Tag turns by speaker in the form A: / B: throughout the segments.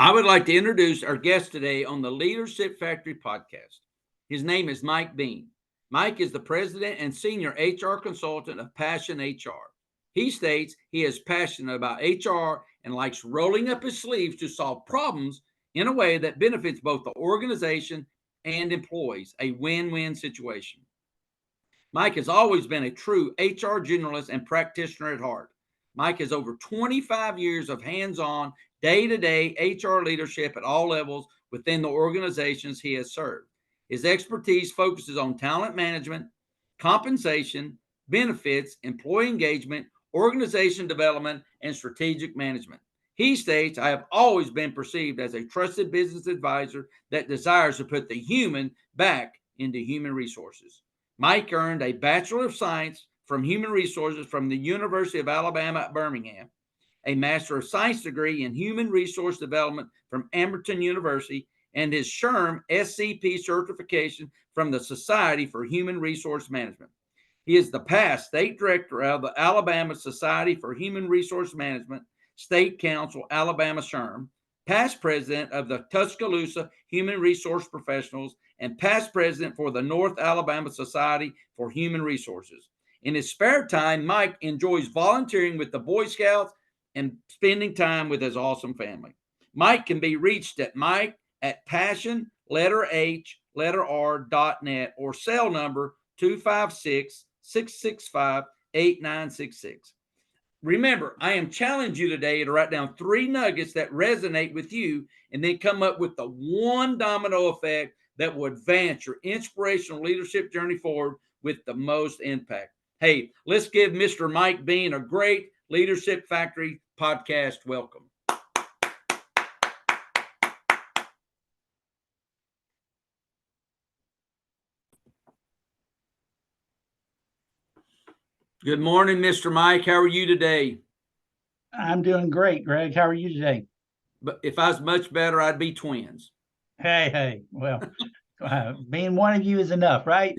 A: I would like to introduce our guest today on the Leadership Factory podcast. His name is Mike Bean. Mike is the president and senior HR consultant of PassionHR. He states he is passionate about HR and likes rolling up his sleeves to solve problems in a way that benefits both the organization and employees, a win-win situation. Mike has always been a true HR generalist and practitioner at heart. Mike has over 25 years of hands-on, day-to-day HR leadership at all levels within the organizations he has served. His expertise focuses on talent management, compensation, benefits, employee engagement, organization development, and strategic management. He states, I have always been perceived as a trusted business advisor that desires to put the human back into human resources. Mike earned a Bachelor of Science from Human Resources from the University of Alabama at Birmingham, a Master of Science degree in Human Resource Development from Amberton University, and his SHRM SCP certification from the Society for Human Resource Management. He is the past state director of the Alabama Society for Human Resource Management, State Council, Alabama SHRM, past president of the Tuscaloosa Human Resource Professionals, and past president for the North Alabama Society for Human Resources. In his spare time, Mike enjoys volunteering with the Boy Scouts and spending time with his awesome family. Mike can be reached at mike@passion.net or cell number 256-665-8966. Remember, I am challenging you today to write down 3 nuggets that resonate with you and then come up with the one domino effect that will advance your inspirational leadership journey forward with the most impact. Hey, let's give Mr. Mike Bean a great Leadership Factory podcast welcome. Good morning, Mr. Mike. How are you today?
B: I'm doing great, Greg. How are you today?
A: But if I was much better, I'd be twins.
B: Hey. Well, being one of you is enough, right?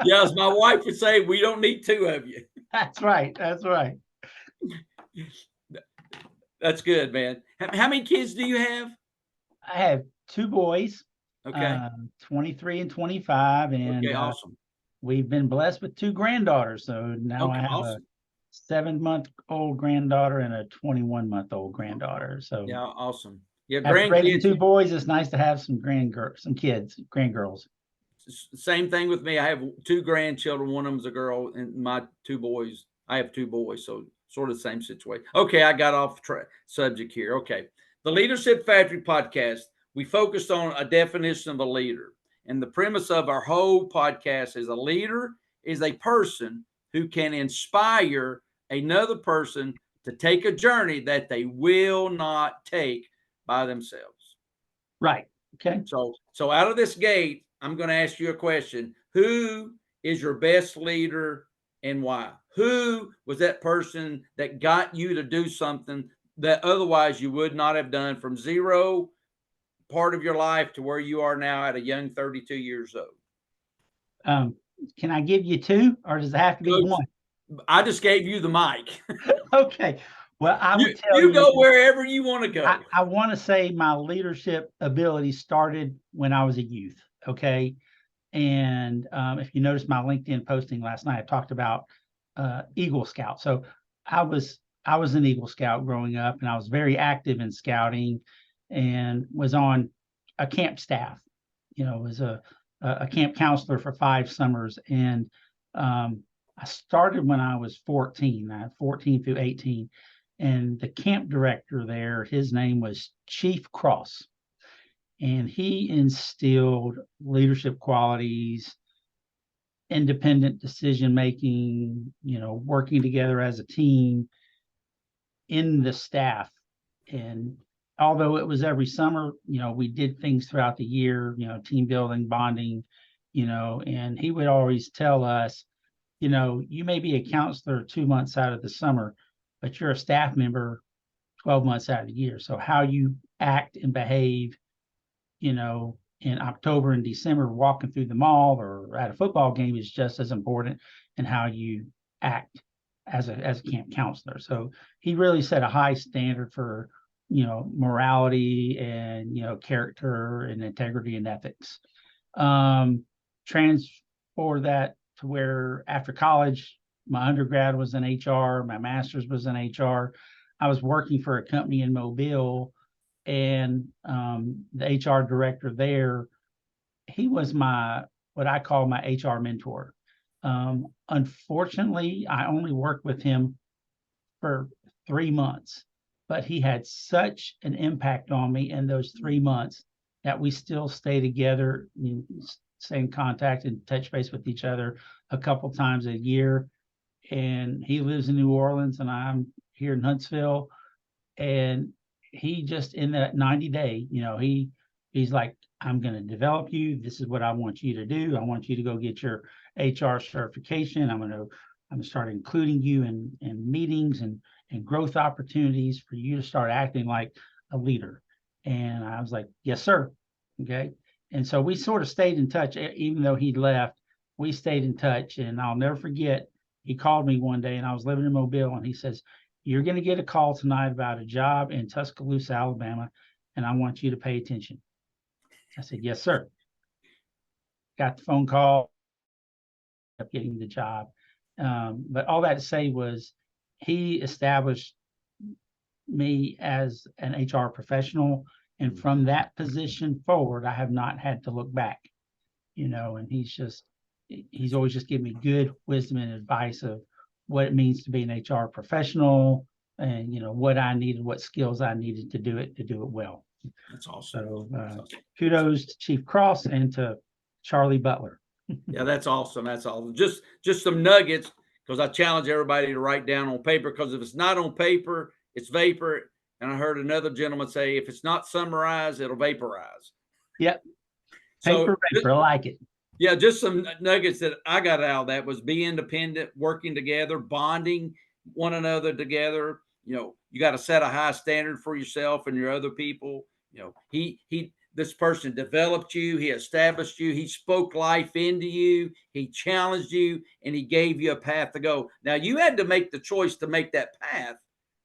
A: Yes, my wife would say, we don't need 2 of you.
B: That's right.
A: That's good, man. How many kids do you have?
B: I have 2 boys,
A: Okay.
B: 23 and 25, and
A: Okay, awesome.
B: We've been blessed with 2 granddaughters. So now I have a 7-month-old granddaughter and a 21-month-old granddaughter. So
A: yeah, awesome. Yeah,
B: after raising 2 boys, it's nice to have some grandgirls.
A: Same thing with me. I have 2 grandchildren. One of them's a girl, and my 2 boys. I have 2 boys, so sort of the same situation. Okay, I got off subject here. Okay, the Leadership Factory podcast. We focused on a definition of a leader, and the premise of our whole podcast is a leader is a person who can inspire another person to take a journey that they will not take by themselves.
B: Right. Okay.
A: So out of this gate, I'm going to ask you a question. Who is your best leader and why? Who was that person that got you to do something that otherwise you would not have done from zero part of your life to where you are now at a young 32 years old?
B: Can I give you 2 or does it have to be 1?
A: I just gave you the mic.
B: Okay. Well, I would tell
A: you go wherever you want to go.
B: I want to say my leadership ability started when I was a youth. Okay. And if you noticed my LinkedIn posting last night, I talked about Eagle Scout. So I was an Eagle Scout growing up, and I was very active in scouting and was on a camp staff, was a camp counselor for 5 summers. And I started when I was 14. I had 14 through 18. And the camp director there, his name was Chief Cross. And he instilled leadership qualities, independent decision-making, working together as a team in the staff. And although it was every summer, we did things throughout the year, team building, bonding, and he would always tell us, you may be a counselor 2 months out of the summer, but you're a staff member 12 months out of the year. So how you act and behave, in October and December, walking through the mall or at a football game is just as important, and how you act as a camp counselor. So he really set a high standard for morality and, character and integrity and ethics. Transport that to where after college, my undergrad was in HR, my master's was in HR. I was working for a company in Mobile, and the HR director there, he was what I call my HR mentor. Unfortunately, I only worked with him for 3 months, but he had such an impact on me in those 3 months that we still stay together, stay in contact and touch base with each other a couple times a year. And he lives in New Orleans and I'm here in Huntsville. And he just, in that 90-day, he's like, I'm going to develop you. This is what I want you to do. I want you to go get your HR certification. I'm going to start including you in meetings and growth opportunities for you to start acting like a leader. And I was like, yes, sir. Okay. And so we sort of stayed in touch, even though he left, we stayed in touch. And I'll never forget, he called me one day and I was living in Mobile and he says, you're going to get a call tonight about a job in Tuscaloosa, Alabama, and I want you to pay attention. I said, yes, sir. Got the phone call, up getting the job. But all that to say was he established me as an HR professional. And from that position forward, I have not had to look back, and he's always just given me good wisdom and advice of what it means to be an HR professional and, what I needed, what skills I needed to do it well.
A: That's awesome.
B: So
A: that's awesome.
B: Kudos to Chief Cross and to Charlie Butler.
A: Yeah, that's awesome. That's awesome. Just some nuggets, because I challenge everybody to write down on paper, because if it's not on paper, it's vapor. And I heard another gentleman say, if it's not summarized, it'll vaporize.
B: Yep.
A: So
B: paper, I like it.
A: Yeah, just some nuggets that I got out of that was be independent, working together, bonding one another together. You got to set a high standard for yourself and your other people. This person developed you, he established you, he spoke life into you, he challenged you, and he gave you a path to go. Now you had to make the choice to make that path.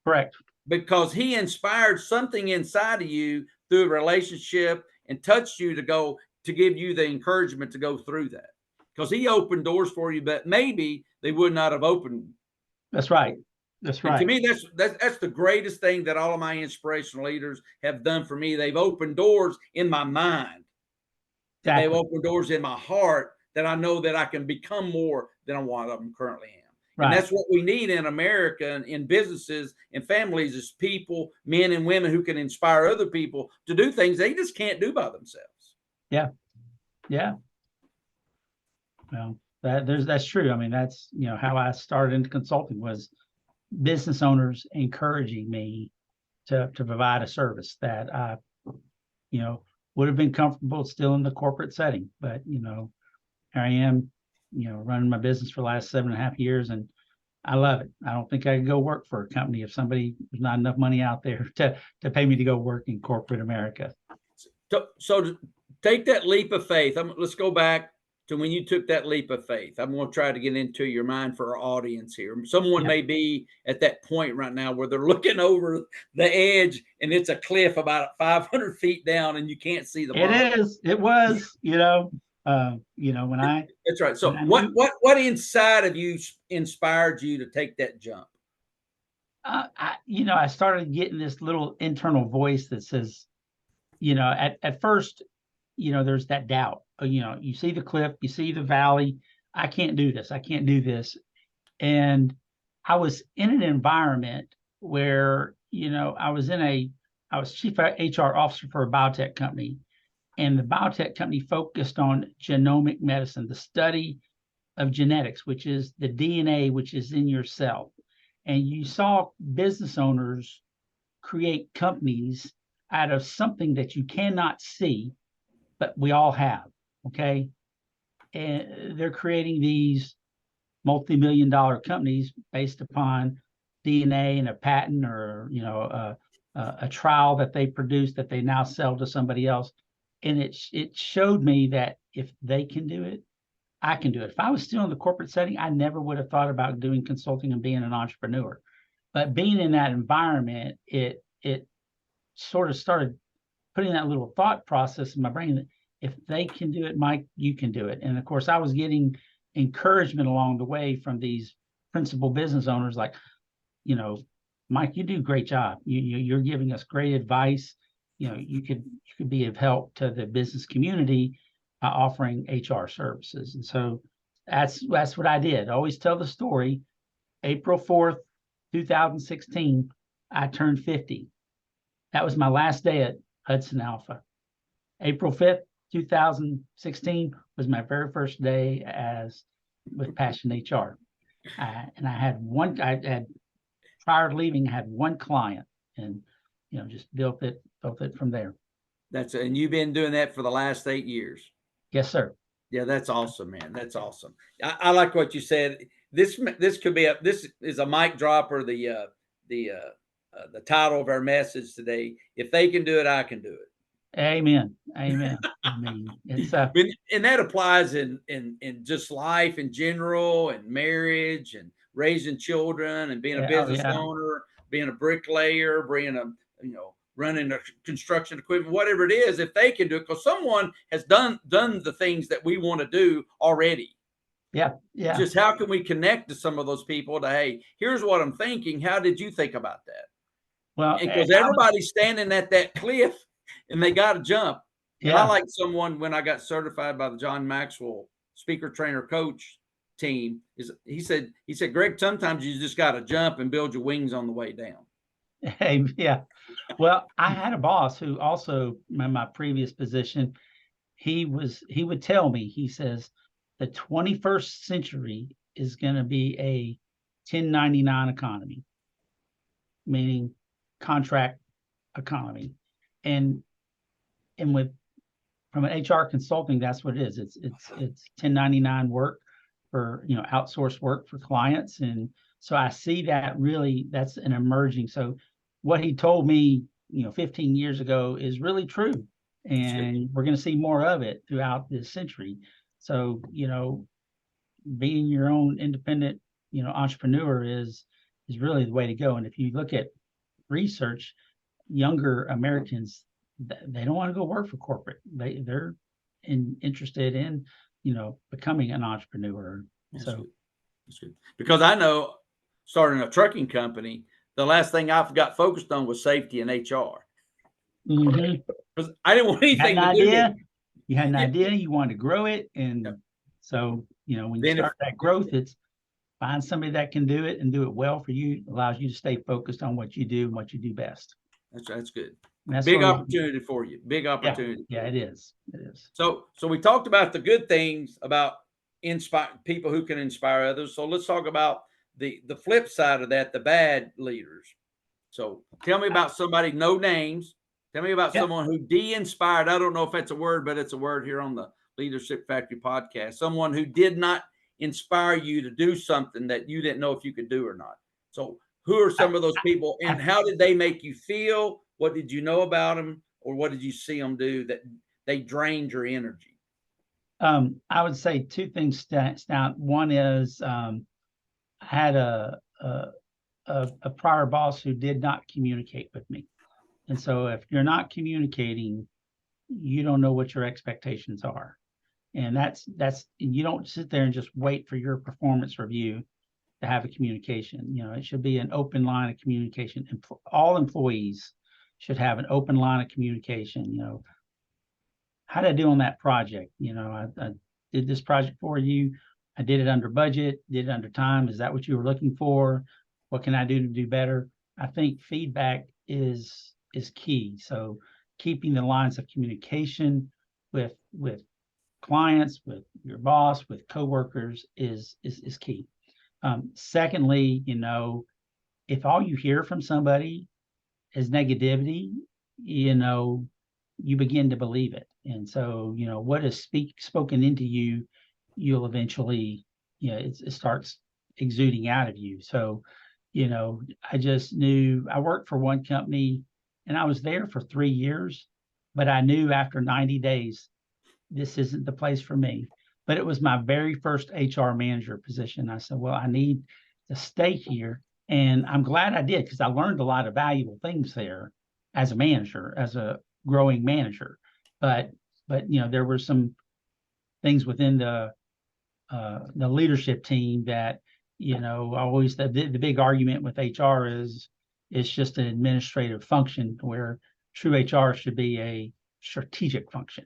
B: Correct.
A: Because he inspired something inside of you through a relationship and touched you to give you the encouragement to go through that, because he opened doors for you, but maybe they would not have opened.
B: That's right. That's right.
A: And to me, that's the greatest thing that all of my inspirational leaders have done for me. They've opened doors in my mind. Exactly. They've opened doors in my heart that I know that I can become more than what I currently am. Right. And that's what we need in America and in businesses and families, is people, men and women, who can inspire other people to do things they just can't do by themselves.
B: Yeah. Yeah. Well, that's true. I mean, that's, how I started into consulting, was business owners encouraging me to provide a service that I, would have been comfortable still in the corporate setting. But, here I am, running my business for the last 7.5 years, and I love it. I don't think I could go work for a company if there's not enough money out there to pay me to go work in corporate America.
A: So to take that leap of faith, let's go back to when you took that leap of faith. I'm going to try to get into your mind for our audience here. Someone may be at that point right now where they're looking over the edge and it's a cliff about 500 feet down and you can't see the bottom.
B: It was, when I.
A: That's right. So what inside of you inspired you to take that jump?
B: I started getting this little internal voice that says, at first, there's that doubt. You see the cliff, you see the valley. I can't do this. I can't do this. And I was in an environment where, I was chief HR officer for a biotech company. And the biotech company focused on genomic medicine, the study of genetics, which is the DNA, which is in your cell. And you saw business owners create companies out of something that you cannot see, but we all have. Okay. And they're creating these multi-million-dollar companies based upon DNA and a patent, or, a trial that they produced that they now sell to somebody else. And it showed me that if they can do it, I can do it. If I was still in the corporate setting, I never would have thought about doing consulting and being an entrepreneur. But being in that environment, it sort of started putting that little thought process in my brain that if they can do it, Mike, you can do it. And of course, I was getting encouragement along the way from these principal business owners like, Mike, you do a great job. You're giving us great advice. You could be of help to the business community by offering HR services. And so that's what I did. I always tell the story. April 4th, 2016, I turned 50. That was my last day at Hudson Alpha. April 5th, 2016 was my very first day with PassionHR. And I had prior to leaving, I had one client and, just built it from there.
A: And you've been doing that for the last 8 years.
B: Yes, sir.
A: Yeah, that's awesome, man. That's awesome. I like what you said. This could be this is a mic dropper. The title of our message today. If they can do it, I can do it.
B: Amen. Amen. I mean, it's
A: and that applies in just life in general, and marriage, and raising children, and being a business owner, being a bricklayer, running a construction equipment, whatever it is. If they can do it, because someone has done the things that we want to do already.
B: Yeah.
A: Just how can we connect to some of those people to, hey, here's what I'm thinking. How did you think about that?
B: Well,
A: because everybody's standing at that cliff and they got to jump. Yeah. And I like someone, when I got certified by the John Maxwell speaker, trainer, coach team, he said, Greg, sometimes you just got to jump and build your wings on the way down.
B: Hey, yeah. Well, I had a boss who also, in my previous position, he would tell me, he says, the 21st century is going to be a 1099 economy, meaning contract economy. And from an HR consulting, that's what it is. It's 1099 work for, outsourced work for clients. And so I see that really, that's an emerging. So what he told me, 15 years ago is really true. And we're going to see more of it throughout this century. So, being your own independent, entrepreneur is really the way to go. And if you look at research, younger Americans, they don't want to go work for corporate. They're interested in, becoming an entrepreneur. That's
A: good. Because I know, starting a trucking company, the last thing I got focused on was safety and HR.
B: Mm-hmm.
A: Because I didn't want anything to do with it.
B: You had an idea, you wanted to grow it. And so, when you start that growth, it's find somebody that can do it and do it well for you, allows you to stay focused on what you do and what you do best.
A: That's good.
B: That's
A: big opportunity for you. Big opportunity.
B: Yeah, it is. It is.
A: So we talked about the good things about inspire people who can inspire others. So let's talk about the flip side of that, the bad leaders. So tell me about somebody, no names. Tell me about someone who de-inspired. I don't know if that's a word, but it's a word here on the Leadership Factory podcast. Someone who did not inspire you to do something that you didn't know if you could do or not. So who are some of those people, and how did they make you feel? What did you know about them, or what did you see them do that they drained your energy?
B: I would say two things stand out. One is I had a prior boss who did not communicate with me. And so if you're not communicating, you don't know what your expectations are. And that's you don't sit there and just wait for your performance review to have a communication. It should be an open line of communication. And all employees should have an open line of communication. How did I do on that project? I did this project for you. I did it under budget, did it under time. Is that what you were looking for? What can I do to do better? I think feedback is key. So keeping the lines of communication with clients, with your boss, with coworkers is key. Secondly, if all you hear from somebody is negativity, you begin to believe it. And so, what is spoken into you, you'll eventually, it starts exuding out of you. So, I just knew I worked for one company and I was there for 3 years, but I knew after 90 days, this isn't the place for me. But it was my very first HR manager position. I said, well, I need to stay here. And I'm glad I did, because I learned a lot of valuable things there. as a manager, as a growing manager. But there were some things within the leadership team that, always the big argument with HR is it's just an administrative function, where true HR should be a strategic function.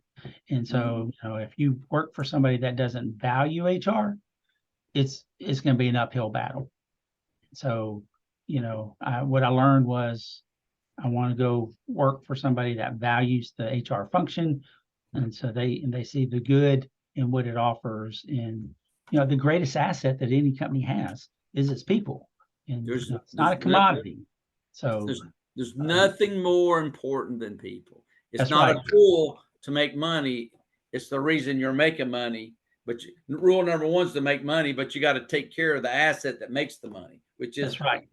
B: And so, if you work for somebody that doesn't value HR, it's going to be an uphill battle. So, what I learned was I want to go work for somebody that values the HR function. And so they see the good in what it offers. And, the greatest asset that any company has is its people. And it's not a commodity. So
A: there's nothing more important than people. It's not
B: right.
A: a tool to make money. It's the reason you're making money. But rule number one is to make money, but you got to take care of the asset that makes the money, which is
B: that's right.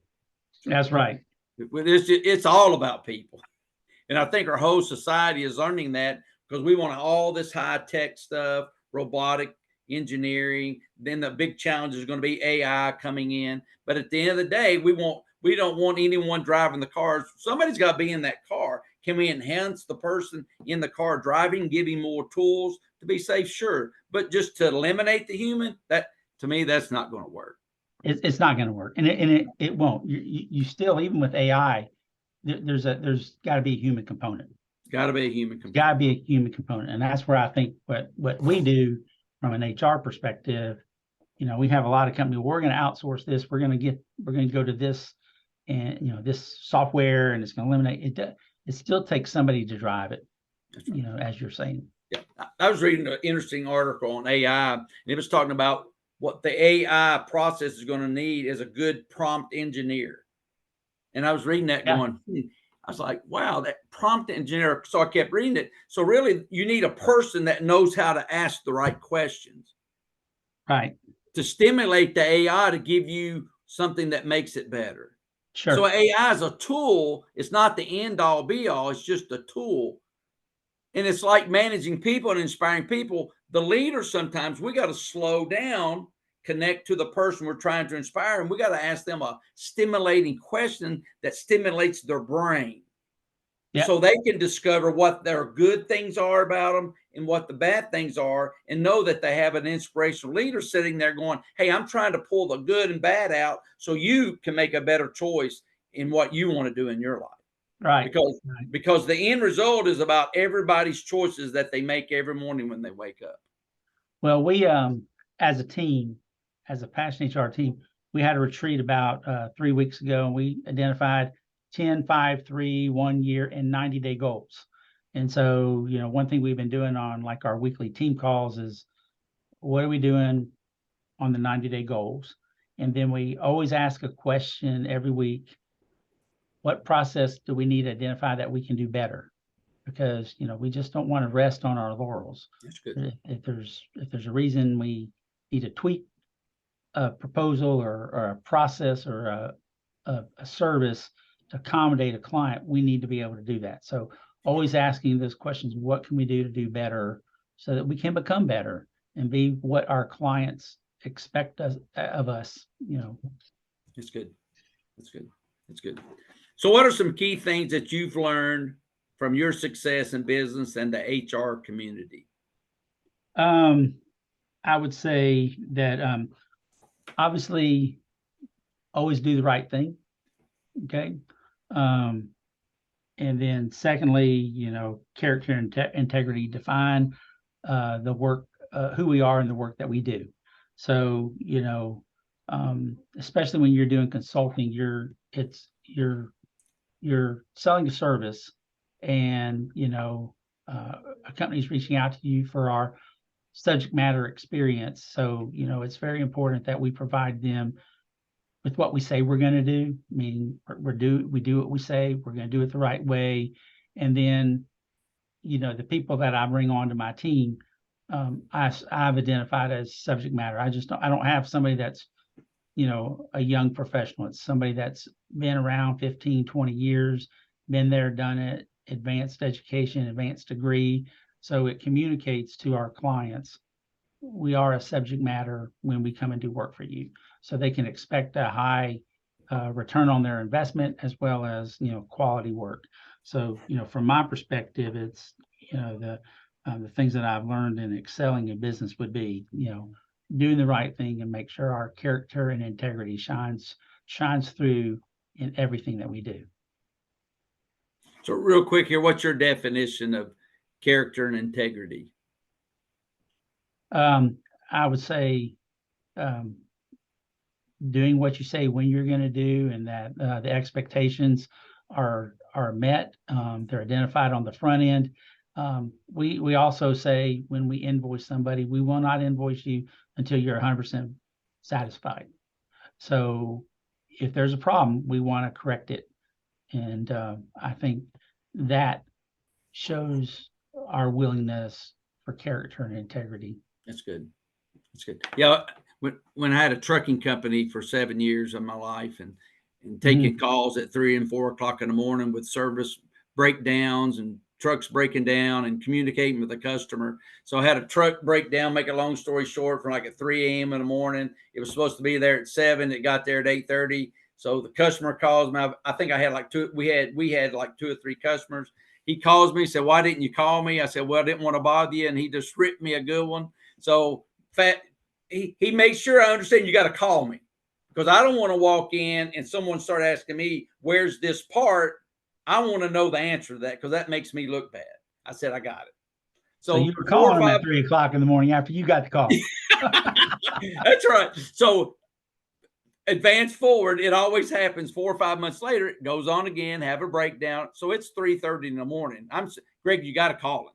B: That's right.
A: It's all about people. And I think our whole society is learning that, because we want all this high tech stuff, robotic engineering. Then the big challenge is going to be AI coming in. But at the end of the day, we don't want anyone driving the cars. Somebody's got to be in that car. Can we enhance the person in the car driving, give him more tools to be safe? Sure. But just to eliminate the human, that, to me, that's not going to work.
B: It's not going to work. And it won't. You still, even with AI, there's got to be a human component.
A: Got to be a human component.
B: Got to be a human component. And that's where I think what we do from an HR perspective, we have a lot of companies, we're going to outsource this. We're going to go to this and, this software, and it's going to eliminate it. It still takes somebody to drive it, right. As you're saying.
A: Yeah. I was reading an interesting article on AI, and it was talking about what the AI process is going to need is a good prompt engineer. And I was reading that going, I was like, wow, that prompt engineer. So I kept reading it. So really, you need a person that knows how to ask the right questions.
B: Right.
A: To stimulate the AI to give you something that makes it better.
B: Sure.
A: So AI is a tool. It's not the end all be all. It's just a tool. And it's like managing people and inspiring people. The leader, sometimes we got to slow down, connect to the person we're trying to inspire, and we got to ask them a stimulating question that stimulates their brain. Yep. So they can discover what their good things are about them and what the bad things are, and know that they have an inspirational leader sitting there going, hey, I'm trying to pull the good and bad out so you can make a better choice in what you want to do in your life.
B: Right.
A: Because the end result is about everybody's choices that they make every morning when they wake up.
B: Well, we, as a team, as a PassionHR team, we had a retreat about 3 weeks ago, and we identified 10, 5, 3, 1 year, and 90-day goals. And so, one thing we've been doing on like our weekly team calls is, what are we doing on the 90-day goals? And then we always ask a question every week. What process do we need to identify that we can do better? Because, we just don't want to rest on our laurels.
A: That's good.
B: If there's a reason we need to tweak a proposal or a process or a service to accommodate a client, we need to be able to do that. So always asking those questions, what can we do to do better so that we can become better and be what our clients expect of us,
A: That's good. That's good. That's good. So what are some key things that you've learned from your success in business and the HR community?
B: I would say that obviously always do the right thing. Okay. And then secondly, character and integrity, define the work, who we are and the work that we do. So, especially when you're doing consulting, you're selling a service, and, a company's reaching out to you for our subject matter experience. So, it's very important that we provide them with what we say we're going to do. Meaning we do what we say, we're going to do it the right way. And then, the people that I bring onto my team, I've identified as subject matter. I don't have somebody that's, a young professional. It's somebody that's been around 15, 20 years, been there, done it, advanced education, advanced degree. So it communicates to our clients, we are a subject matter when we come and do work for you. So they can expect a high return on their investment, as well as, quality work. So, from my perspective, it's, the things that I've learned in excelling in business would be, doing the right thing and make sure our character and integrity shines through in everything that we do.
A: So real quick here, what's your definition of character and integrity?
B: I would say doing what you say when you're going to do, and that the expectations are met. They're identified on the front end. We also say when we invoice somebody, we will not invoice you until you're 100% satisfied. So if there's a problem, we want to correct it. And I think that shows our willingness for character and integrity.
A: That's good. That's good. Yeah. When I had a trucking company for 7 years of my life, and taking calls at 3 and 4 o'clock in the morning with service breakdowns and trucks breaking down and communicating with the customer. So I had a truck breakdown, make a long story short, from like at 3 a.m. in the morning. It was supposed to be there at 7. It got there at 8:30. So the customer calls me. I think I had like we had like 2 or 3 customers. He calls me, said, "Why didn't you call me?" I said, "Well, I didn't want to bother you." And he just ripped me a good one. So he made sure I understand you got to call me, because I don't want to walk in and someone start asking me, "Where's this part?" I want to know the answer to that, because that makes me look bad. I said, "I got it."
B: So you were calling him at 3 o'clock in the morning after you got the call.
A: That's right. So advance forward, it always happens 4 or 5 months later. It goes on again, have a breakdown. So it's 3:30 in the morning. Greg, you got to call him.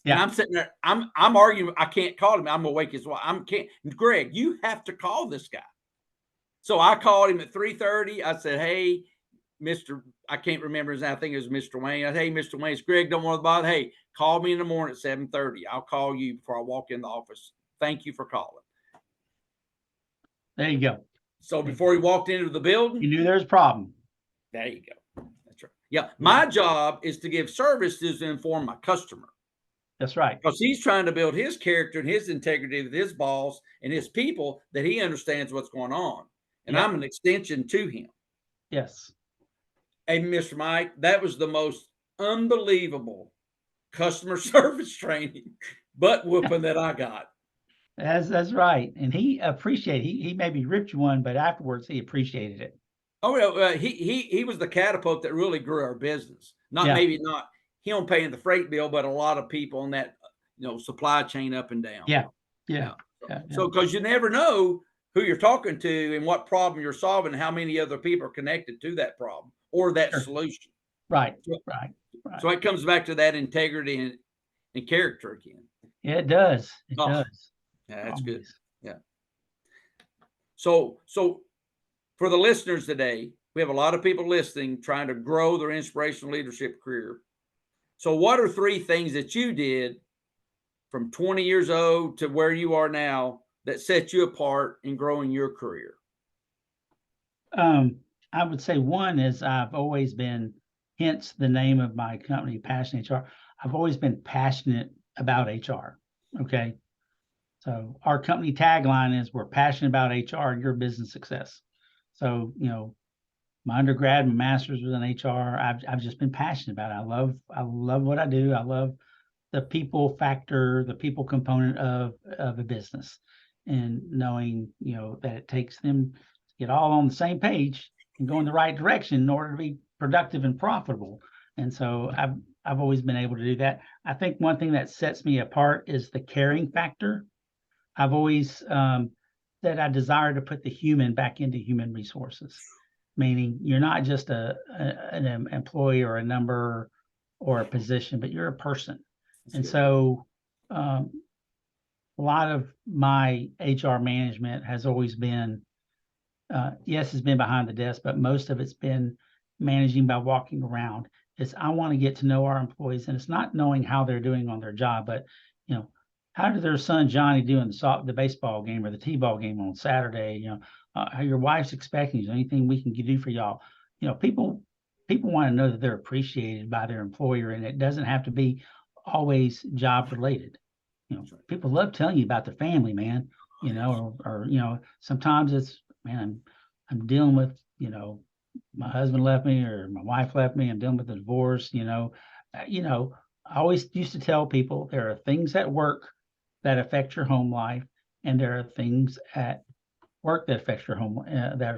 A: Yeah. And I'm sitting there, I'm arguing. I can't call him. I'm awake as well. Greg, you have to call this guy. So I called him at 3:30. I said, "Hey, Mr." I can't remember his name. I think it was Mr. Wayne. I said, "Hey, Mr. Wayne, it's Greg. Don't want to bother. Hey, call me in the morning at 7:30. I'll call you before I walk in the office. Thank you for calling."
B: There you go.
A: So before he walked into the building,
B: you knew there's a problem.
A: There you go. That's right. Yeah. My job is to give services to inform my customer.
B: That's right.
A: Because he's trying to build his character and his integrity with his boss and his people, that he understands what's going on. And I'm an extension to him.
B: Yes.
A: And Mr. Mike, that was the most unbelievable customer service training butt whooping that I got.
B: That's right. And he appreciated, he maybe ripped you one, but afterwards he appreciated it.
A: Oh, yeah. He was the catapult that really grew our business. Maybe not him paying the freight bill, but a lot of people on that, supply chain up and down.
B: Yeah.
A: So, because you never know who you're talking to and what problem you're solving, and how many other people are connected to that problem or that solution.
B: Right.
A: So it comes back to that integrity and character again.
B: Yeah, it does. It does.
A: Yeah, that's good. Yeah. So for the listeners today, we have a lot of people listening, trying to grow their inspirational leadership career. So what are 3 things that you did from 20 years old to where you are now that set you apart in growing your career?
B: I would say one is I've always been, hence the name of my company, PassionHR. I've always been passionate about HR. Okay. So our company tagline is, "We're passionate about HR and your business success." So, my undergrad, my master's was in HR. I've just been passionate about it. I love what I do. I love the people factor, the people component of a business, and knowing, that it takes them to get all on the same page and go in the right direction in order to be productive and profitable. And so I've always been able to do that. I think one thing that sets me apart is the caring factor. I've always said I desire to put the human back into human resources, meaning you're not just an employee or a number or a position, but you're a person. That's and good. So a lot of my HR management has always been, yes, it's been behind the desk, but most of it's been managing by walking around. I want to get to know our employees, and it's not knowing how they're doing on their job, but how did their son Johnny do in the baseball game or the t-ball game on Saturday? How your wife's expecting. Is there anything we can do for y'all? People want to know that they're appreciated by their employer, and it doesn't have to be always job related. People love telling you about their family, man. Or sometimes it's, man, I'm dealing with my husband left me or my wife left me, I'm dealing with a divorce, I always used to tell people there are things at work that affect your home life, and there are things at work that affects your home, there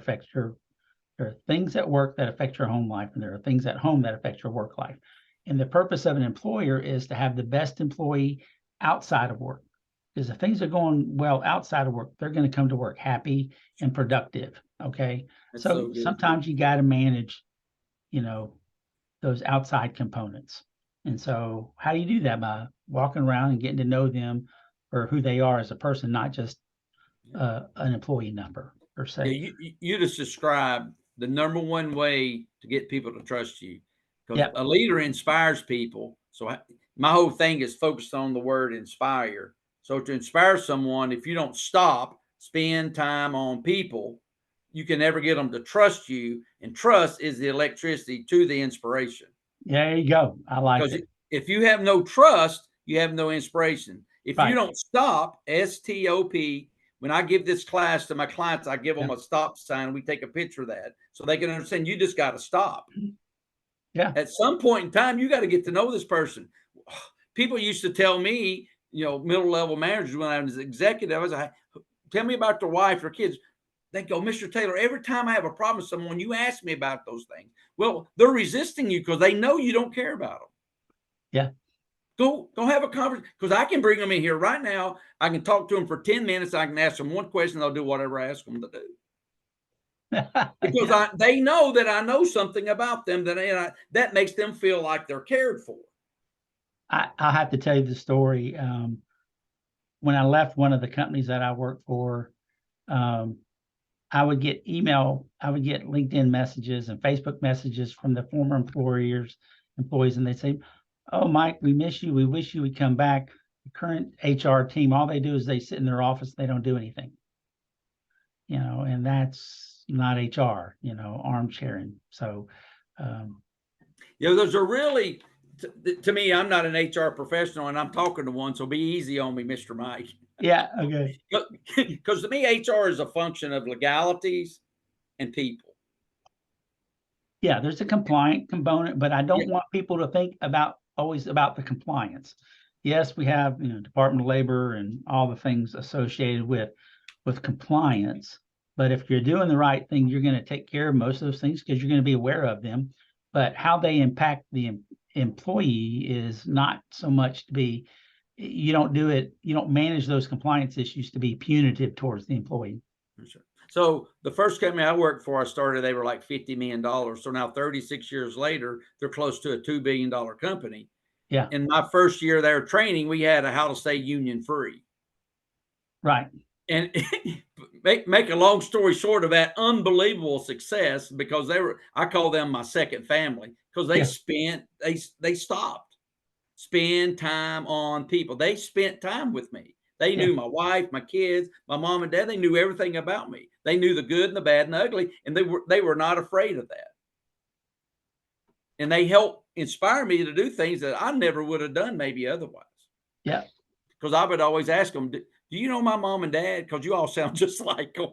B: are things at work that affect your home life, and there are things at home that affect your work life. And the purpose of an employer is to have the best employee outside of work. Because if things are going well outside of work, they're going to come to work happy and productive. Okay.
A: That's so
B: So
A: good.
B: sometimes you got to manage, those outside components. And so how do you do that? By walking around and getting to know them for who they are as a person, not just an employee number per
A: Yeah,
B: se.
A: you just described the number one way to get people to trust you, because
B: Yep.
A: a leader inspires people. So my whole thing is focused on the word inspire. So to inspire someone, if you don't stop, spend time on people, you can never get them to trust you. And trust is the electricity to the inspiration.
B: There you go. I like
A: Because
B: it.
A: if you have no trust, you have no inspiration. If you
B: Right.
A: don't stop, STOP, when I give this class to my clients, I give them
B: Yeah.
A: a stop sign. We take a picture of that so they can understand you just got to stop.
B: Yeah.
A: At some point in time, you got to get to know this person. People used to tell me, middle level managers when I was executive, I was like, tell me about their wife or kids. They go, Mr. Taylor, every time I have a problem with someone, you ask me about those things. Well, they're resisting you because they know you don't care about them.
B: Yeah.
A: Go have a conversation, because I can bring them in here right now. I can talk to them for 10 minutes. I can ask them one question. They'll do whatever I ask them to do, because
B: Yeah.
A: they know that I know something about them that makes them feel like they're cared for.
B: I'll have to tell you the story. When I left one of the companies that I worked for, um, I would get LinkedIn messages and Facebook messages from the former employees, and they'd say, "Oh, Mike, we miss you. We wish you would come back." The current HR team, all they do is they sit in their office. They don't do anything, and that's not HR, armchairing. So, um,
A: Those are really, to me, I'm not an HR professional and I'm talking to one, so be easy on me, Mr. Mike.
B: yeah, okay.
A: Because to me, HR is a function of legalities and people.
B: Yeah, there's a compliant component, but I
A: Yeah.
B: don't want people to think always about the compliance. Yes, we have, Department of Labor and all the things associated with compliance. But if you're doing the right thing, you're going to take care of most of those things because you're going to be aware of them. But how they impact the employee is not so much you don't manage those compliance issues to be punitive towards the employee.
A: Sure. So the first company I worked for, they were like $50 million. So now 36 years later, they're close to a $2 billion company.
B: Yeah,
A: In my first year there training, we had a how to stay union free.
B: right.
A: And make a long story short of that unbelievable success, because I call them my second family, because they stopped, spend time on people. They spent time with me. They
B: Yeah,
A: knew my wife, my kids, my mom and dad. They knew everything about me. They knew the good and the bad and the ugly, and they were not afraid of that. And they helped inspire me to do things that I never would have done maybe otherwise.
B: yeah.
A: Because I would always ask them, "Do you know my mom and dad? Because you all sound just like them."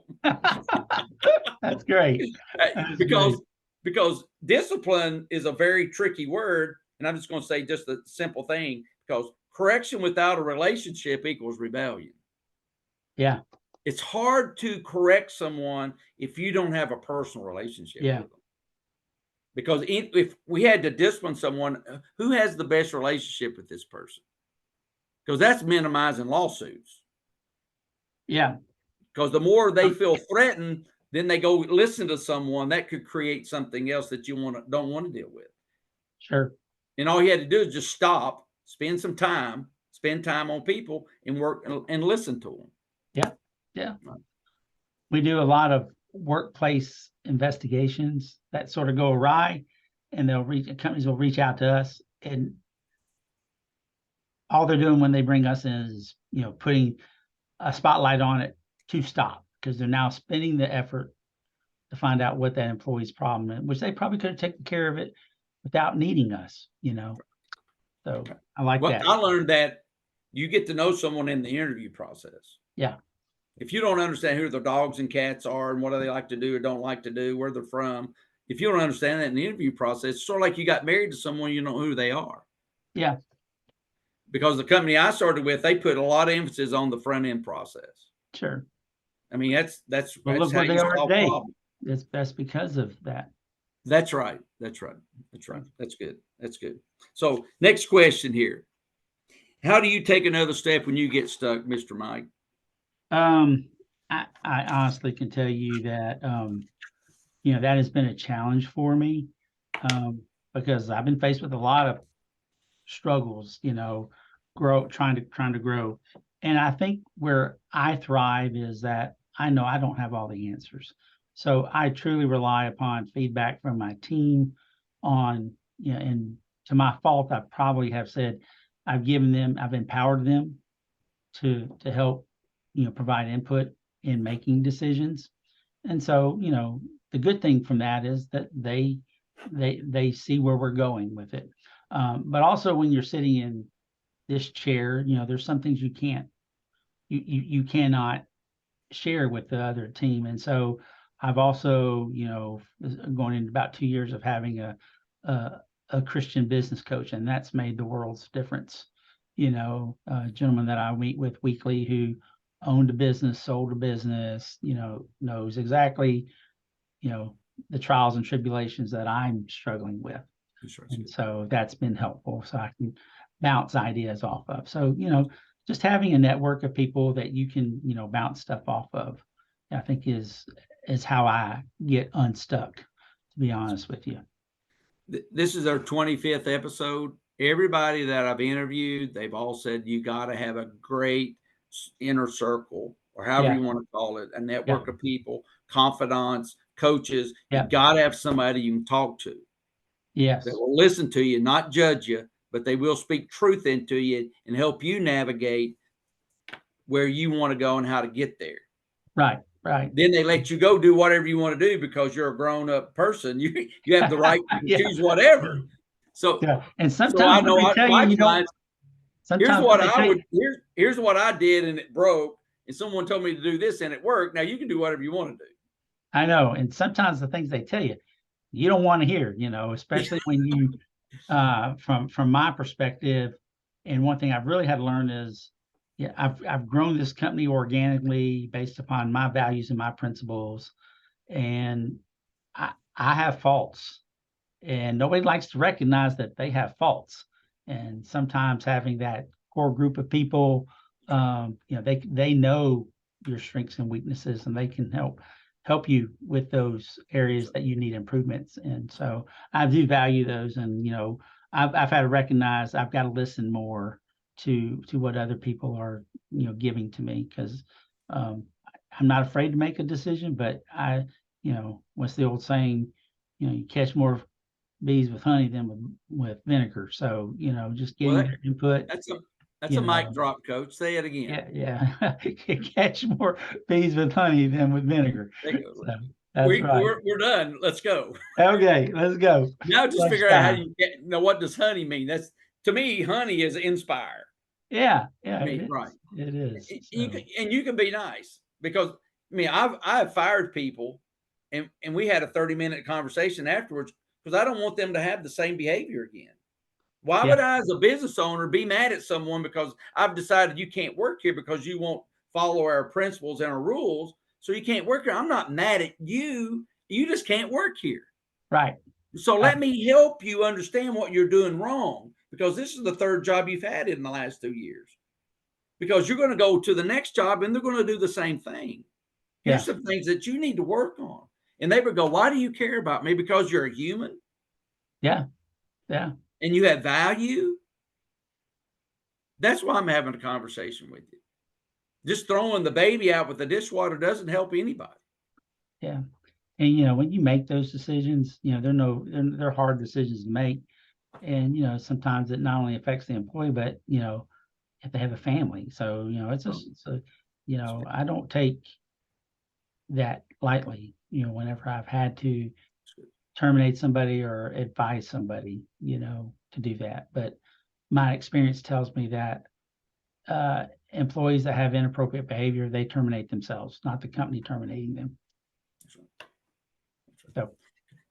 B: That's great. That's great.
A: because discipline is a very tricky word, and I'm just going to say just a simple thing, because correction without a relationship equals rebellion.
B: Yeah,
A: It's hard to correct someone if you don't have a personal relationship
B: yeah,
A: with them. Because if we had to discipline someone, who has the best relationship with this person? Because that's minimizing lawsuits.
B: yeah.
A: Because the more they feel threatened, then they go listen to someone that could create something else that you don't want to deal with.
B: Sure.
A: And all you had to do is just stop, spend time on people, and work and listen to them.
B: Yeah, yeah. We do a lot of workplace investigations that sort of go awry, and companies will reach out to us, and all they're doing when they bring us in is, putting a spotlight on it to stop, because they're now spending the effort to find out what that employee's problem is, which they probably could have taken care of it without needing us. So I like
A: Well,
B: that.
A: I learned that you get to know someone in the interview process.
B: Yeah,
A: If you don't understand who their dogs and cats are and what do they like to do or don't like to do, where they're from, if you don't understand that in the interview process, it's sort of like you got married to someone, you don't know who they are.
B: Yeah,
A: Because the company I started with, they put a lot of emphasis on the front end process.
B: sure.
A: I mean, that's
B: Well, look
A: how
B: where they
A: you
B: are
A: solve
B: today.
A: problems.
B: That's because of that.
A: That's right. That's right. That's right. That's good. That's good. So next question here. How do you take another step when you get stuck, Mr. Mike?
B: I honestly can tell you that that has been a challenge for me, because I've been faced with a lot of struggles, trying to grow. And I think where I thrive is that I know I don't have all the answers. So I truly rely upon feedback from my team on, and to my fault, I probably have said I've empowered them to help, provide input in making decisions. And so, the good thing from that is that they see where we're going with it. But also when you're sitting in this chair, there's some things you cannot share with the other team. And so I've also, going into about 2 years of having a Christian business coach, and that's made the world's difference. A gentleman that I meet with weekly who owned a business, sold a business, knows exactly, the trials and tribulations that I'm struggling with. And so that's been helpful. So I can bounce ideas off of. So, just having a network of people that you can, bounce stuff off of, I think is how I get unstuck, to be honest with you.
A: This is our 25th episode. Everybody that I've interviewed, they've all said you got to have a great inner circle, or however you want to call it, a network of people, confidants, coaches. You got to have somebody you can talk to.
B: Yes.
A: That will listen to you, not judge you, but they will speak truth into you and help you navigate where you want to go and how to get there.
B: Right. Right.
A: Then they let you go do whatever you want to do because you're a grown-up person. You have the right to choose whatever. So,
B: and sometimes
A: so I know
B: they tell
A: my
B: you,
A: clients, here's
B: sometimes
A: what I would, here's what I did and it broke, and someone told me to do this and it worked. Now you can do whatever you want to do.
B: I know. And sometimes the things they tell you don't want to hear, especially when you, from my perspective. And one thing I've really had to learn is, I've grown this company organically based upon my values and my principles. And I have faults, and nobody likes to recognize that they have faults. And sometimes having that core group of people, they know your strengths and weaknesses, and they can help you with those areas that you need improvements. And so I do value those. And, I've had to recognize I've got to listen more to what other people are, giving to me, because I'm not afraid to make a decision, but what's the old saying, you catch more bees with honey than with vinegar. So, just getting their input.
A: That's a mic drop, coach. Say it again.
B: Yeah. Catch more bees with honey than with vinegar. So, that's right.
A: We're done. Let's go.
B: Okay, let's go.
A: Now just figure out how you get. Now, what does honey mean? That's, to me, honey is inspire.
B: Yeah.
A: I mean, right.
B: It is.
A: You can be nice, because I've fired people, and we had a 30-minute conversation afterwards, because I don't want them to have the same behavior again. Why would I, as a business owner, be mad at someone because I've decided you can't work here because you won't follow our principles and our rules, so you can't work here? I'm not mad at you. You just can't work here.
B: Right.
A: So let me help you understand what you're doing wrong, because this is the third job you've had in the last 2 years. Because you're going to go to the next job and they're going to do the same thing. Here's some things that you need to work on. And they would go, why do you care about me? Because you're a human.
B: Yeah.
A: And you have value. That's why I'm having a conversation with you. Just throwing the baby out with the dishwater doesn't help anybody.
B: Yeah. And, when you make those decisions, they're hard decisions to make. And, sometimes it not only affects the employee, but, if they have a family. So, I don't take that lightly, whenever I've had to terminate somebody or advise somebody, to do that. But my experience tells me that employees that have inappropriate behavior, they terminate themselves, not the company terminating them.
A: So,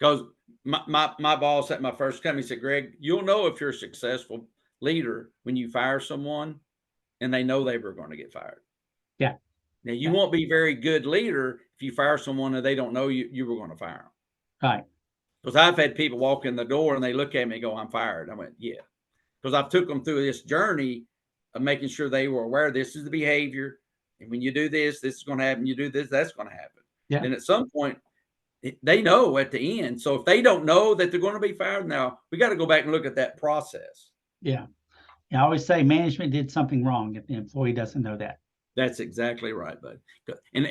A: Because my boss at my first company said, Greg, you'll know if you're a successful leader when you fire someone and they know they were going to get fired.
B: Yeah.
A: Now, you won't be a very good leader if you fire someone and they don't know you were going to fire them.
B: Right.
A: Because I've had people walk in the door and they look at me and go, I'm fired. I went, yeah. Because I've took them through this journey of making sure they were aware this is the behavior. And when you do this, this is going to happen. You do this, that's going to happen.
B: Yeah.
A: Then at some point, they know at the end. So if they don't know that they're going to be fired, now we got to go back and look at that process.
B: Yeah. I always say management did something wrong if the employee doesn't know that.
A: That's exactly right, bud. And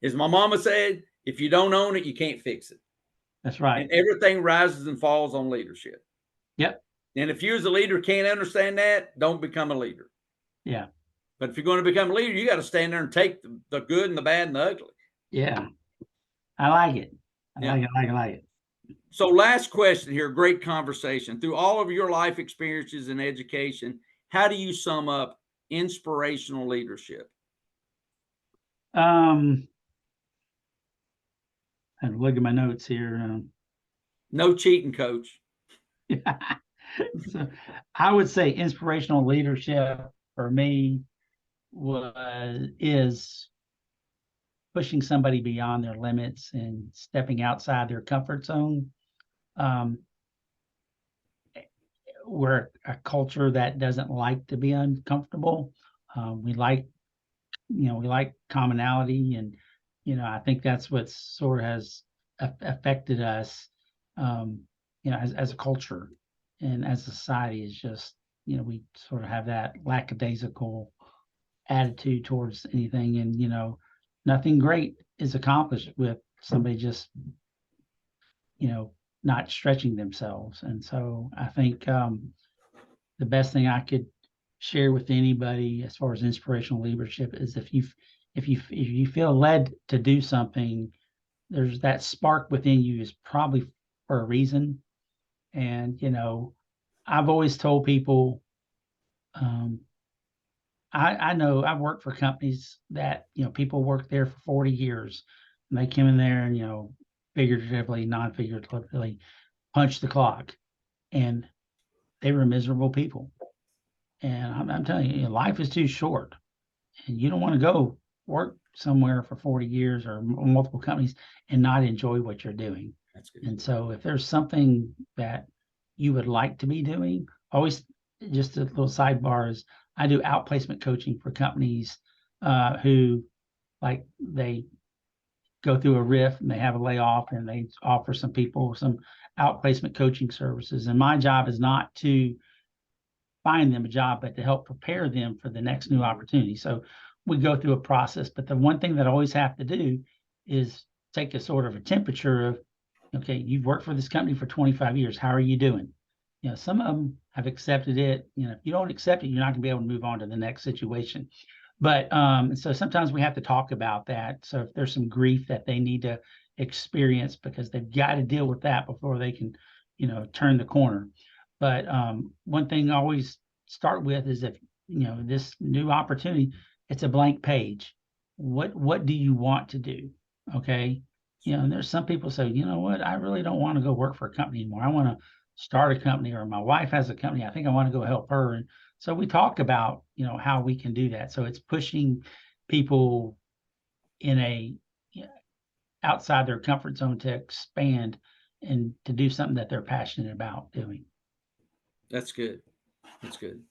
A: as my mama said, if you don't own it, you can't fix it.
B: That's right.
A: And everything rises and falls on leadership.
B: Yep.
A: And if you as a leader can't understand that, don't become a leader.
B: Yeah.
A: But if you're going to become a leader, you got to stand there and take the good and the bad and the ugly.
B: Yeah. I like it. I like it.
A: So last question here, great conversation. Through all of your life experiences and education, how do you sum up inspirational leadership?
B: I have to look at my notes here.
A: No cheating, coach.
B: So I would say inspirational leadership for me is pushing somebody beyond their limits and stepping outside their comfort zone. We're a culture that doesn't like to be uncomfortable. We like commonality, and I think that's what sort of has affected us, as a culture and as a society. Is just we sort of have that lackadaisical attitude towards anything, and nothing great is accomplished with somebody just not stretching themselves. And so I think the best thing I could share with anybody as far as inspirational leadership is if you feel led to do something, there's that spark within you is probably for a reason. And I've always told people, I know I've worked for companies that people work there for 40 years and they come in there and figuratively, non-figuratively punch the clock, and they were miserable people. And I'm telling you, life is too short, and you don't want to go work somewhere for 40 years or multiple companies and not enjoy what you're doing.
A: That's good.
B: And so if there's something that you would like to be doing, always, just a little sidebar, is I do outplacement coaching for companies who, like, they go through a riff and they have a layoff, and they offer some people some outplacement coaching services. And my job is not to find them a job, but to help prepare them for the next new opportunity. So we go through a process, but the one thing that I always have to do is take a sort of a temperature of, okay, you've worked for this company for 25 years. How are you doing? Some of them have accepted it. If you don't accept it, you're not gonna be able to move on to the next situation. But so sometimes we have to talk about that. So if there's some grief that they need to experience, because they've got to deal with that before they can, turn the corner. But one thing I always start with is, if this new opportunity, it's a blank page. What do you want to do? Okay. And there's some people say, you know what, I really don't want to go work for a company anymore. I want to start a company, or my wife has a company. I think I want to go help her. And so we talk about, how we can do that. So it's pushing people in outside their comfort zone to expand and to do something that they're passionate about doing.
A: That's good. That's good.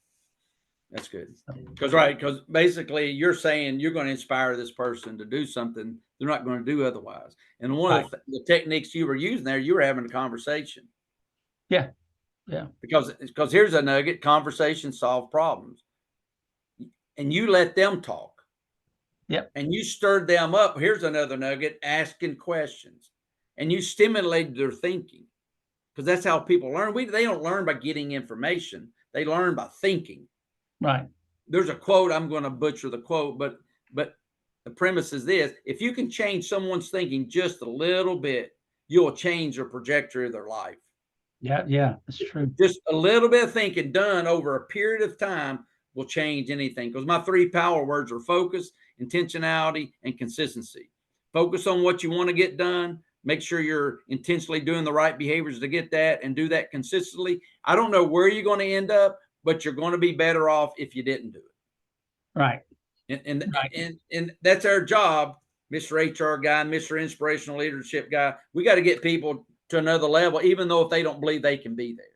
A: That's good. Because basically you're saying you're going to inspire this person to do something they're not going to do otherwise. And one of the techniques you were using there, you were having a conversation.
B: Yeah. Yeah.
A: Because here's a nugget: conversations solve problems. And you let them talk.
B: Yep.
A: And you stirred them up. Here's another nugget: asking questions. And you stimulated their thinking. Because that's how people learn. They don't learn by getting information. They learn by thinking.
B: Right.
A: There's a quote, I'm going to butcher the quote, but the premise is this: if you can change someone's thinking just a little bit, you'll change the trajectory of their life.
B: Yeah, that's true.
A: Just a little bit of thinking done over a period of time will change anything. Because my 3 power words are focus, intentionality, and consistency. Focus on what you want to get done. make sure you're intentionally doing the right behaviors to get that and do that consistently. I don't know where you're going to end up, but you're going to be better off if you didn't do it.
B: Right.
A: And that's our job, Mr. HR guy, Mr. Inspirational Leadership guy. We got to get people to another level, even though if they don't believe they can be there.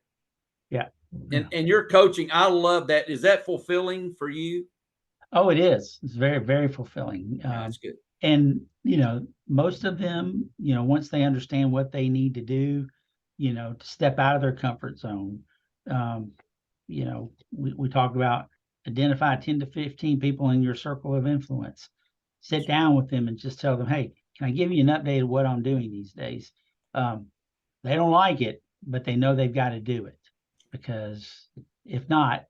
B: Yeah.
A: And your coaching, I love that. Is that fulfilling for you?
B: Oh, it is. It's very, very fulfilling.
A: That's good.
B: And, most of them, once they understand what they need to do, to step out of their comfort zone, we talk about identify 10 to 15 people in your circle of influence, sit down with them and just tell them, hey, can I give you an update of what I'm doing these days? They don't like it, but they know they've got to do it, because if not,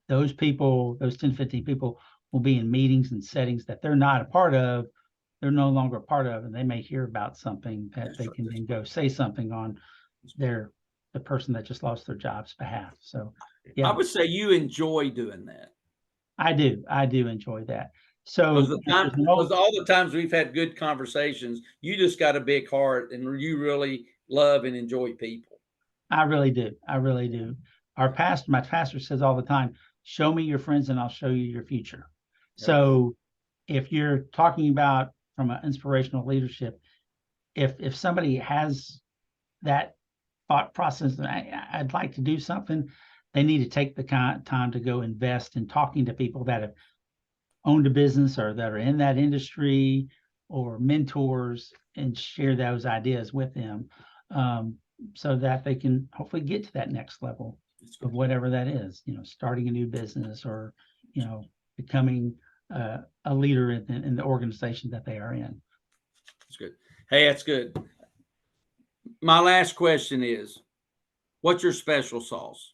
B: those people, those 10, 15 people will be in meetings and settings that they're not a part of. They're no longer a part of, and they may hear about something that they can then go say something on the person that just lost their job's behalf. So, yeah,
A: I would say you enjoy doing that.
B: I do enjoy that. So,
A: because all the times we've had good conversations, you just got a big heart and you really love and enjoy people.
B: I really do. My pastor says all the time, show me your friends and I'll show you your future. Okay. So if you're talking about from an inspirational leadership, if somebody has that thought process, I'd like to do something, they need to take the time to go invest in talking to people that have owned a business or that are in that industry, or mentors, and share those ideas with them, so that they can hopefully get to that next level of whatever that is, starting a new business, or, becoming a leader in the organization that they are in.
A: That's good. Hey, that's good. My last question is, what's your special sauce?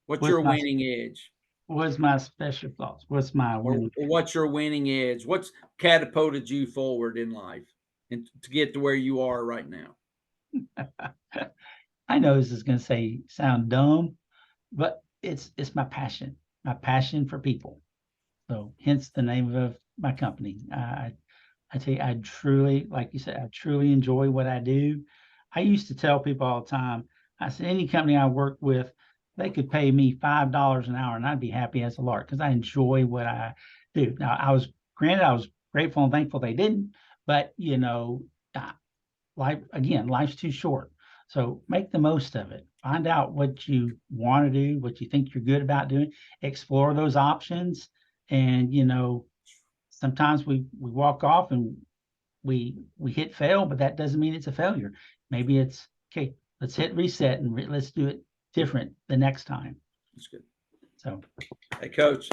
A: What's your winning edge?
B: What's my special sauce? What's my winning?
A: What's your winning edge? What's catapulted you forward in life and to get to where you are right now?
B: I know this is going to sound dumb, but it's my passion for people. So hence the name of my company. I tell you, I truly, like you said, I truly enjoy what I do. I used to tell people all the time, I said, any company I work with, they could pay me $5 an hour and I'd be happy as a lark, because I enjoy what I do. Now, I was grateful and thankful they didn't, but life's too short. So make the most of it. Find out what you want to do, what you think you're good about doing, explore those options. And, sometimes we walk off and we hit fail, but that doesn't mean it's a failure. Maybe it's, okay, let's hit reset and let's do it different the next time.
A: That's good.
B: So,
A: hey, Coach,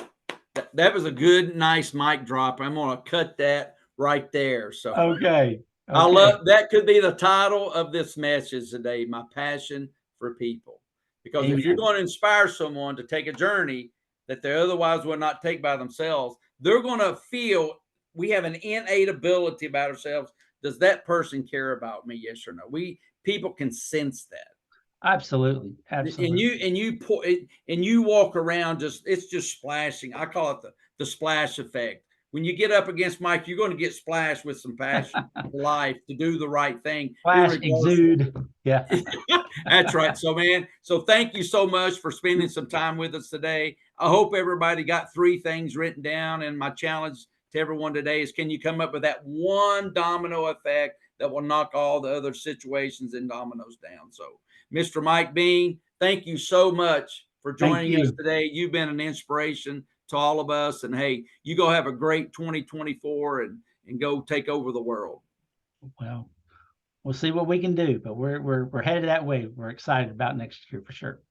A: that was a good, nice mic drop. I'm going to cut that right there. So,
B: okay.
A: I love that. Could be the title of this message today, my passion for people. Because Amen. If you're going to inspire someone to take a journey that they otherwise would not take by themselves, they're going to feel we have an innate ability about ourselves. Does that person care about me? Yes or no? People can sense that.
B: Absolutely.
A: And you walk around it's just splashing. I call it the splash effect. When you get up against Mike, you're going to get splashed with some passion for life to do the right thing.
B: Flash, exude. Yeah.
A: That's right. So thank you so much for spending some time with us today. I hope everybody got 3 things written down. And my challenge to everyone today is, can you come up with that one domino effect that will knock all the other situations and dominoes down? So, Mr. Mike Bean, thank you so much for joining us today. You've been an inspiration to all of us. And hey, you go have a great 2024 and go take over the world.
B: Well, we'll see what we can do, but we're headed that way. We're excited about next year for sure.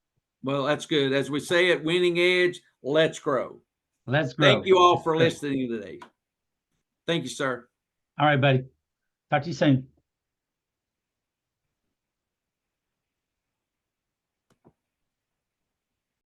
A: Well, that's good. As we say at Winning Edge, let's grow.
B: Let's grow.
A: Thank you all for listening today. Thank you, sir.
B: All right, buddy. Talk to you soon.